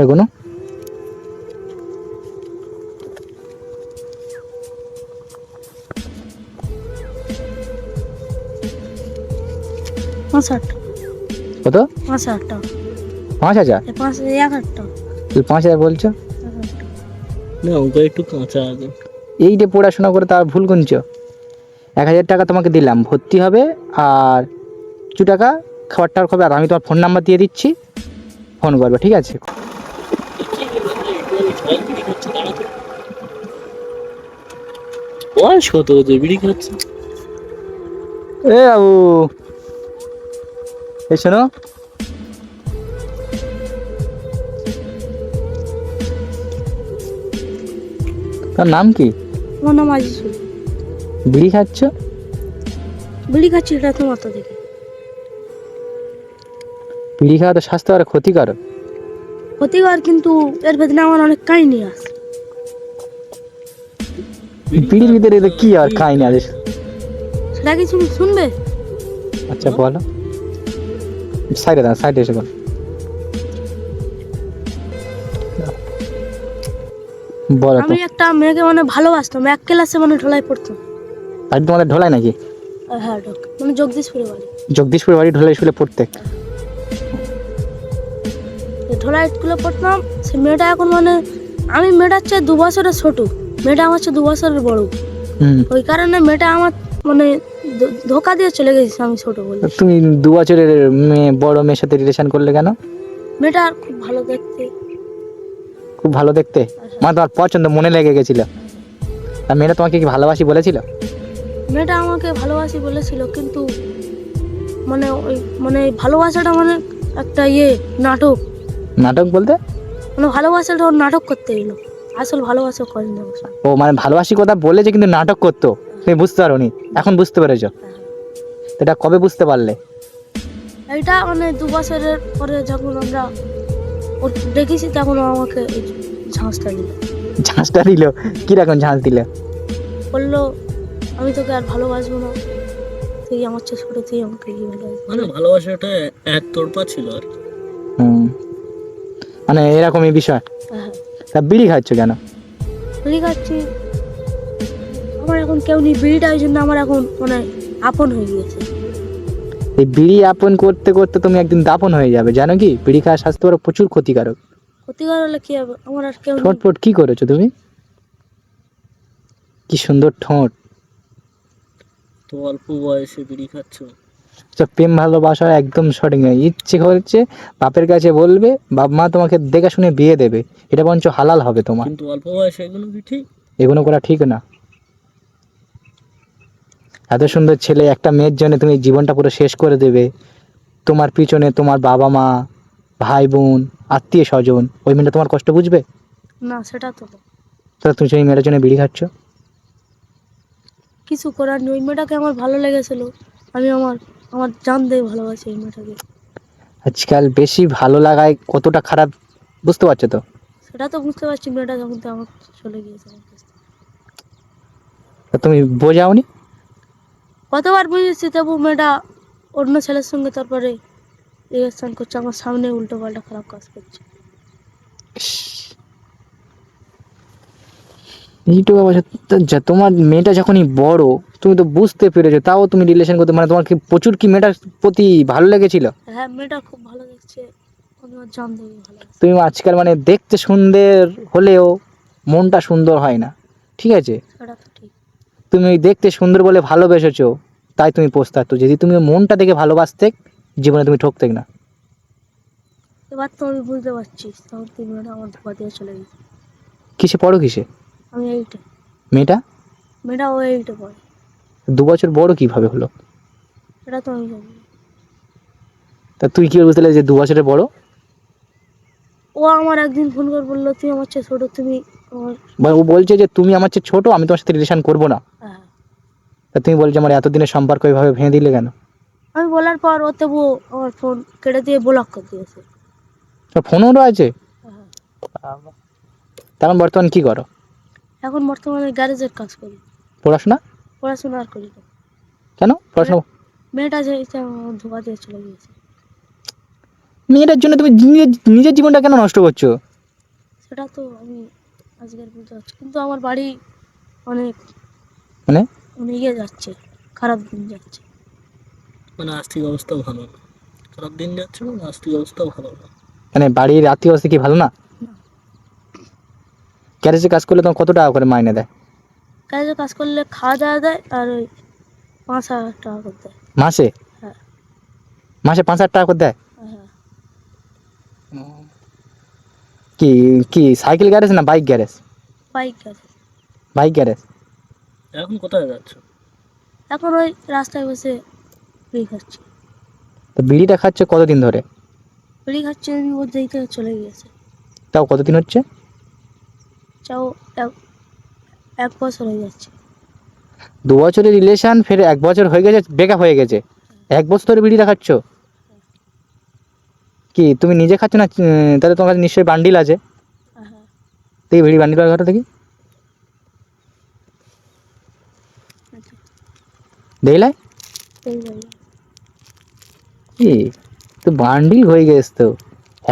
এগুলো পাঁচ হাজার কত? 5,000 টাকা। 5,000? 1,000 টাকা। 5,000 বলছো? 1,000 টাকা। না ওটা একটু কাঁচা আছে। এই যে পড়াশোনা করে তার ভুল গুনছো। 1,000 টাকা তোমাকে দিলাম, ভর্তি হবে, আর কিছু টাকা খাবারটার খাবে, আর আমি তোমার ফোন নাম্বার দিয়ে দিচ্ছি, ফোন করবে, ঠিক আছে? বয়স কত হচ্ছে বিড়ি খাচ্ছে? এ বাবু, এই শোনো, তার নাম কি? আমার নাম আজিজুল। বিড়ি খাচ্ছ? বিড়ি খাচ্ছি এটা তোমার তো দেখে। বিড়ি খাওয়া তো স্বাস্থ্য আর ক্ষতিকারক। ক্ষতিকর, কিন্তু এর ভেতরে আমার অনেক কাহিনী আছে। বিড়ির ভিতরে এদের কি আর কাহিনী আছে? সেটা কি শুনবে? আচ্ছা বলো, সাইডে দাও, সাইডে এসে বলো। বলো তো। আমি একটা মেয়েকে মানে ভালোবাসতাম, এক ক্লাসে মানে ঢোলাই পড়তাম। বাড়ি তোমাদের ঢোলাই নাকি? হ্যাঁ মানে জগদীশপুরে বাড়ি। জগদীশপুর বাড়ি ঢোলাই স্কুলে পড়তে? ঢোলাই স্কুলে পড়তাম। সে মেয়েটা এখন মানে আমি মেয়েটার চেয়ে 2 বছরের ছোট, মেয়েটা আমার চেয়ে 2 বছরের বড়। ওই কারণে মেয়েটা আমার মানে ধোকা দিয়ে চলে গেছে আমি ছোট বলে। তুমি 2 বছরের মেয়ে, বড় মেয়ের সাথে রিলেশন করলে কেন? মেয়েটা খুব ভালো দেখতে। খুব ভালো দেখতে, মানে তোমার পছন্দ, মনে লেগে গেছিল। আর মেয়েটা তোমাকে কি ভালোবাসি বলেছিল? মেয়েটা আমাকে ভালোবাসি বলেছিল, কিন্তু মানে ওই মানে ভালোবাসাটা মানে একটা নাটক। নাটক বলতে? মানে ভালোবাসাটা ওর নাটক করতে গেলো, আসল ভালোবাসা করেনি আমার সঙ্গে। ও মানে ভালোবাসি কথা বলেছে কিন্তু নাটক করতো, তুমি বুঝতে পারোনি, এখন বুঝতে পেরেছো? এটা কবে বুঝতে পারলে? এইটা মানে 2 বছরের পরে যখন আমরা ওর দেখেছি, তখন ও আমাকে এই ঝাঁসটা দিল। ঝাঁসটা দিল? কিরকম ঝাঁস দিল? বললো আমি তোকে আর ভালোবাসবো না, তুই আমার চেয়ে ছোট, তুই আমাকে কি ভালোবাসবি। মানে ভালোবাসাটা একতরফা ছিল আর কি। মানে এরকমই বিষয়। হ্যাঁ, তা বিড়ি খাচ্ছ কেন? বিড়ি খাচ্ছি, আমার এখন কেউ নেই, বিড়িটা ওই জন্য আমার এখন মানে আপন হয়ে গিয়েছে। এই বিড়ি আপন করতে করতে তুমি একদিন দাপন হয়ে যাবে, জানো কি? বিড়ি খাওয়া স্বাস্থ্যের প্রচুর ক্ষতিকারক। ক্ষতিকর হলে কি হবে, আমার আর কেউ নেই। ঠোঁটপট কি করেছো তুমি? কি সুন্দর ঠোঁট। তো অল্প বয়সে বিড়ি খাচ্ছ? প্রেম ভালোবাসা একদম সঠিক নয়। ইচ্ছে করছে বাপের কাছে বলবে, বাপ মা তোমাকে দেখে শুনে বিয়ে দেবে, এটা বরঞ্চ হালাল হবে তোমার। কিন্তু অল্প বয়সে এগুলো কি ঠিক? এগুলো করা ঠিক না। এত সুন্দর ছেলে, একটা মেয়ের জন্য তুমি জীবনটা পুরো শেষ করে দেবে। তোমার পিছনে তোমার বাবা মা, ভাই বোন, আত্মীয় স্বজন, ওই মেয়েটা তোমার কষ্ট বুঝবে? না, সেটা তো না। তাহলে তুমি সেই মেয়েটার জন্য বিড়ি খাচ্ছ? কিছু করার নেই, ওই মেয়েটাকে আমার ভালো লেগেছিল, আমি আমার আমার জান দিয়ে ভালোবাসি এই মেয়েটাকে। আজকাল বেশি ভালো লাগায় কতটা খারাপ, বুঝতে পারছো তো? সেটা তো বুঝতে পারছি, মেয়েটা যখন তো আমার চলে গিয়েছে আমার কাছ থেকে। তা তুমি বোঝাওনি? কতবার বুঝেছি, তবু মেয়েটা অন্য ছেলের সঙ্গে তারপরে রিলেশন করছে, আমার সামনে উল্টো পাল্টা খারাপ কাজ করছে। এইটুকু অবস্থা। তোমার মেয়েটা যখনই বড়, তুমি তো বুঝতে পেরেছো, তাও তুমি রিলেশন করতে, মানে তোমার কি প্রচুর কি মেয়েটার প্রতি ভালো লেগেছিল? হ্যাঁ, মেয়েটা খুব ভালো দেখছে, আমি ওর জান দিয়ে ভালোবাসি। তুমি আজকাল মানে দেখতে সুন্দর হলেও মনটা সুন্দর হয় না, ঠিক আছে? সেটা তো ঠিক। তুমি ওই দেখতে সুন্দর বলে ভালোবেসেছো, তাই তুমি পস্তাচ্ছ। যদি তুমি মনটা দেখে ভালোবাসতে, জীবনে তুমি ঠকতে না। এবার তো আমি বুঝতে পারছি, তখন তিন মেয়েটা আমার ধোয়া দিয়ে চলে গেছে। কিসে পড়ো, কিসে আমি এইটা, মেয়েটা? মেয়েটা ও এইটা পড়ে। 2 বছর বড় কিভাবে হলো? সেটা তো আমি জানি না। তা তুই কি বুঝতে পারলি যে 2 বছরের বড়? ও আমার একদিন ফোন করে বললো, তুই আমার চেয়ে ছোট, তুমি আমার। বা ও বলছে যে তুমি আমার চেয়ে ছোট, আমি তোমার সাথে রিলেশন করবো না। হ্যাঁ। তা তুমি বলছো আমার এতদিনের সম্পর্ক এইভাবে ভেঙে দিলে কেন? আমি বলার পর ও তবু আমার ফোন কেটে দিয়ে ব্লক করে দিয়েছে। ফোনও আছে? হ্যাঁ। তখন বর্তমান কি করো? এখন বর্তমানে গ্যারেজের কাজ করি। পড়াশোনা? পড়াশোনা আর করি না। কেন পড়াশোনা? মেয়েটা যে আমার ধোয়া দিয়ে চলে গিয়েছে। মেয়েটার জন্য তুমি নিজের জীবনটা কেন নষ্ট করছো? সেটা তো আমি আজকের বুঝতে পারছি, কিন্তু আমার বাড়ি অনেক মানে অনেক ইয়ে যাচ্ছে, খারাপ দিন যাচ্ছে। মানে আর্থিক অবস্থা ভালো না, খারাপ দিন যাচ্ছে, মানে আর্থিক অবস্থা ভালো না। মানে বাড়ির আত্মীয় অবস্থা কি ভালো না? না, গ্যারেজে কাজ করলে তোমার কত টাকা করে মাইনে দেয় কাজে কাজ করলে খাওয়া দাওয়া দেয়, আর ওই 5,000 টাকা করে দেয়। মাসে? হ্যাঁ মাসে 5,000 টাকা করে দেয়? হ্যাঁ। কি কি সাইকেল গ্যারেজ না বাইক গ্যারেজ? বাইক আছে। Bike garage. এখন কোথায় যাচ্ছ? এখন ওই রাস্তায় বসে বিড়ি খাচ্ছি। তো বিড়িটা খাচ্ছে কতদিন ধরে? বিড়ি খাচ্ছি ওর দিক থেকে চলে গিয়েছে। তাও কতদিন হচ্ছে? চাও এক বছর হয়ে যাচ্ছে। 2 বছরের রিলেশন, ফের 1 বছর হয়ে গেছে, ব্রেকআপ হয়ে গেছে, 1 বছর ধরে বিড়িটা খাচ্ছ? কি তুমি নিজে খাচ্ছ না? তাহলে তোমার কাছে নিশ্চয়ই বান্ডিল আছে। হ্যাঁ দেখি বিড়ি বান্ডিল ঘরে দেখি, আচ্ছা, দেখলে এই বাড়ি। কি তো বান্ডিল হয়ে গেছে তো,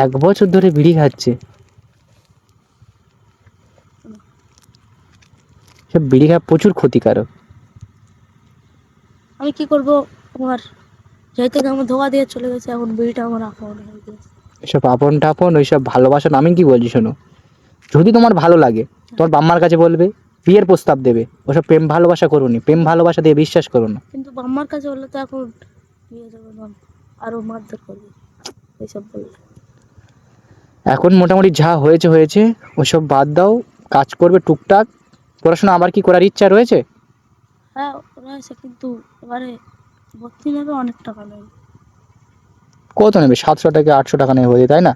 1 বছর ধরে বিড়ি খাচ্ছে। সব বিড়ি খাওয়া প্রচুর ক্ষতিকারক। আমি কি করব? আমার যেই থেকে আমার ধোকা দিয়ে চলে গেছে, এখন বিড়িটা আমার আপন হয়ে গেছে। এসব আপন টাপন ওইসব ভালোবাসা না। আমি কি বলছি শোনো, যদি তোমার ভালো লাগে তোমার বাম্মার কাছে বলবে, বিয়ের প্রস্তাব দেবে। ওসব প্রেম ভালোবাসা করো নি, প্রেম ভালোবাসা দিয়ে বিশ্বাস করো না। কিন্তু বাম্মার কাছে বললে তো এখন বিয়ে যাবে না, আরো মারধর করবে এইসব বললে। এখন মোটামুটি যা হয়েছে হয়েছে, ওসব বাদ দাও, কাজ করবে টুকটাক। পড়াশোনা আবার কি করার ইচ্ছা রয়েছে? হ্যাঁ রয়েছে, কিন্তু এবারে ভর্তি নেবে অনেক টাকা নেবে। কত নেবে? 700 টাকা 800 টাকা নেবে বোধহয়, তাই না?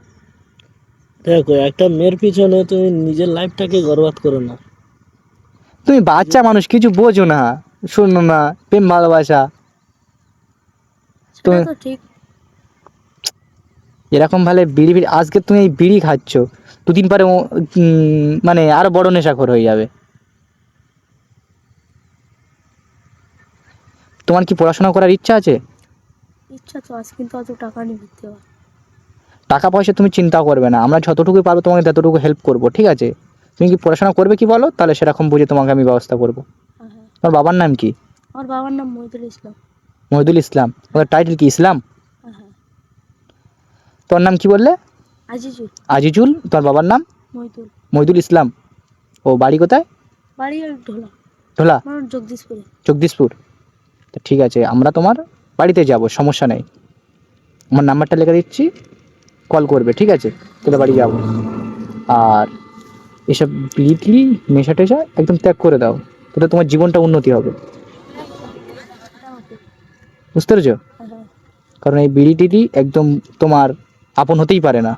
দেখো, একটা মেয়ের পিছনে তুমি নিজের লাইফটাকে বরবাদ করো না। তুমি বাচ্চা মানুষ, কিছু বোঝো না, শোনো না, প্রেম ভালোবাসা। সেটা তো ঠিক। এরকম ভাবে বিড়ি বিড়ি আজকে তুমি এই বিড়ি খাচ্ছ, 2 দিন পরে মানে আরো বড় নেশাখোর হয়ে যাবে। তোমার কি পড়াশোনা করার ইচ্ছা আছে? ইচ্ছা তো আছে, কিন্তু অত টাকা নিয়ে ভর্তি হওয়া। টাকা পয়সা তুমি চিন্তা করবে না, আমরা যতটুকু পারবো তোমাকে ততটুকু হেল্প করবো, ঠিক আছে? তুমি কি পড়াশোনা করবে কি বলো, তাহলে সেরকম বুঝে তোমাকে আমি ব্যবস্থা করবো। হ্যাঁ হ্যাঁ। তোমার বাবার নাম কি? আমার বাবার নাম মহিদুল ইসলাম। মহিদুল ইসলাম। ওদের টাইটেল কি? ইসলাম? হ্যাঁ হ্যাঁ। তোমার নাম কি বললে? আজিজুল। আজিজুল। তোমার বাবার নাম? মহিদুল। মহিদুল ইসলাম। ও বাড়ি কোথায়? বাড়ি ওই ঢোলা, ধোলা? আমার জগদীশপুরে। জগদীশপুর। তো ঠিক আছে, আমরা তোমার বাড়িতে যাব, সমস্যা নেই। আমার নাম্বারটা লিখে দিচ্ছি, কল করবে, ঠিক আছে? তোদের বাড়ি যাব। আর এসব বিড়ি নেশা টেশা একদম ত্যাগ করে দাও, তাহলে তোমার জীবনটা উন্নতি হবে। সেটাও ঠিক। বুঝতে পেরেছো? হ্যাঁ হ্যাঁ। কারণ এই বিড়ি টিড়ি একদম তোমার আপন হতেই পারে না।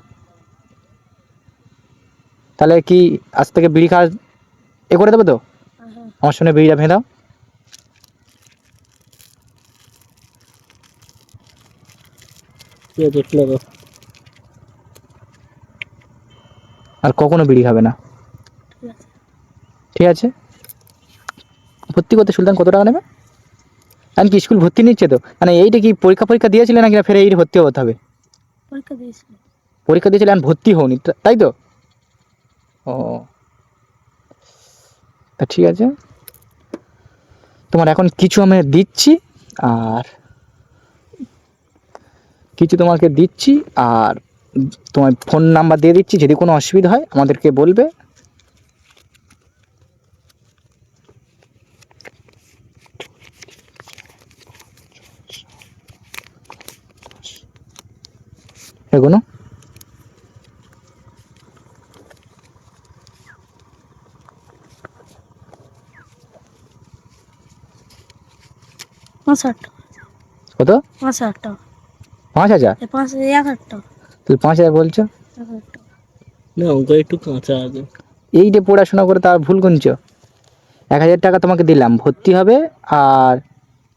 তাহলে কি আজ থেকে বিড়ি খাওয়া এ করে দেবে তো? হ্যাঁ হ্যাঁ। আমার সামনে বিড়িটা ভেঙে দাও। ঠিক আছে, ফেলে। আর কখনো বিড়ি খাবে না, ঠিক আছে। ঠিক আছে? ভর্তি করতে সুলতান কত টাকা নেবে? আমি কি স্কুল ভর্তি নিচ্ছে তো, মানে এইটা কি পরীক্ষা পরীক্ষা দিয়েছিলে নাকি, না ফের এই ভর্তি হতে হবে? পরীক্ষা দিয়েছিল। পরীক্ষা দিয়েছিলে আর ভর্তি হওনি, তাই তো? ও, তা ঠিক আছে, তোমার এখন কিছু আমি দিচ্ছি, আর কিছু তোমাকে দিচ্ছি, আর তোমার ফোন নাম্বার দিয়ে দিচ্ছি, যদি কোনো অসুবিধা হয় আমাদেরকে বলবে। এগুলো 5,000 টাকা। কত? 5,000 টাকা। 5,000? 1,000 টাকা। তুমি 5,000 বলছো? 1,000 টাকা। না, অঙ্ক একটু কাঁচা আছে। এই যে পড়াশোনা করে তার ভুল গুনছো। 1,000 টাকা তোমাকে দিলাম, ভর্তি হবে, আর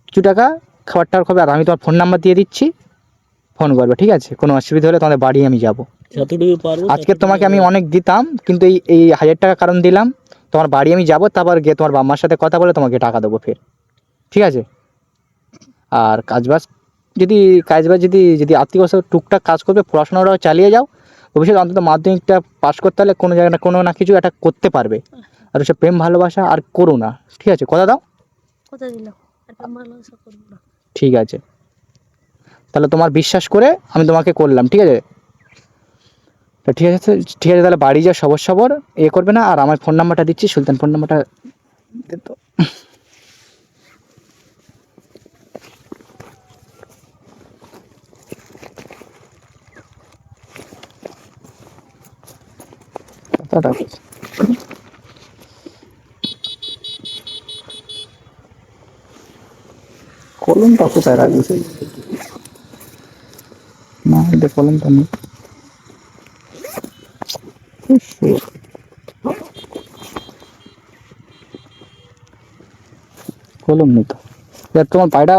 কিছু টাকা খাবারটার হবে, আর আমি তোমার ফোন নাম্বার দিয়ে দিচ্ছি, ফোন করবে, ঠিক আছে? কোনো অসুবিধা হলে তোমাদের বাড়ি আমি যাব। যতটুকু পারবো আজকে তোমাকে আমি অনেক দিতাম, কিন্তু এই এই 1,000 টাকা কারণ দিলাম। তোমার বাড়ি আমি যাব, তারপর গিয়ে তোমার বাম্মার সাথে কথা বলে তোমাকে টাকা দেবো ফের, ঠিক আছে? আর কাজবাজ যদি কাজ বাজ যদি যদি আর্থিক অবস্থা টুকটাক কাজ করবে, পড়াশোনাটাও চালিয়ে যাও, ভবিষ্যতে অন্তত মাধ্যমিকটা পাস করতে হলে কোনো জায়গায় না কোনো না কিছু একটা করতে পারবে। আর সে প্রেম ভালোবাসা আর করো না, ঠিক আছে? কথা দাও। কথা দিলাম আর প্রেম ভালোবাসা করবো না। ঠিক আছে, তাহলে তোমার বিশ্বাস করে আমি তোমাকে করলাম, ঠিক আছে? তো ঠিক আছে, ঠিক আছে, তাহলে বাড়ি যা সবর সবর করবে না। আর আমার ফোন নাম্বারটা দিচ্ছি, সুলতান ফোন নাম্বারটা দে তো। কলমটা কোথায় রাখবি? না, এটা কলমটা নেই। কলম নেই তো। তোমার বাড়িটা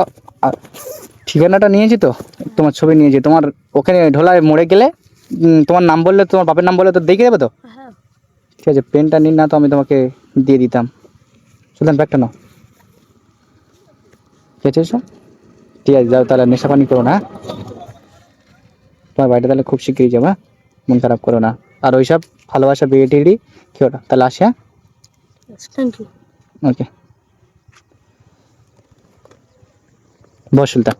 ঠিকানাটা নিয়েছি তো, তোমার ছবি নিয়েছি। তোমার ওখানে ঢোলায় মোড়ে গেলে তোমার নাম বললে, তোমার বাপের নাম বললে তো দেখে দেবে তো। হ্যাঁ ঠিক আছে, পেনটা নিন না তো আমি তোমাকে দিয়ে দিতাম। সুলতান ব্যাগটা নাও। ঠিক আছে এসো। ঠিক আছে, যাও তাহলে, নেশা পানি করো না। তোমার বাড়িটা তাহলে খুব শিগগিরই যাবো, হ্যাঁ? মন খারাপ করো না। আর ওইসব ভালোবাসা বিয়ে টিড়ি কেউ না, তাহলে আসি, হ্যাঁ? Thank you. Okay, boss Sultan.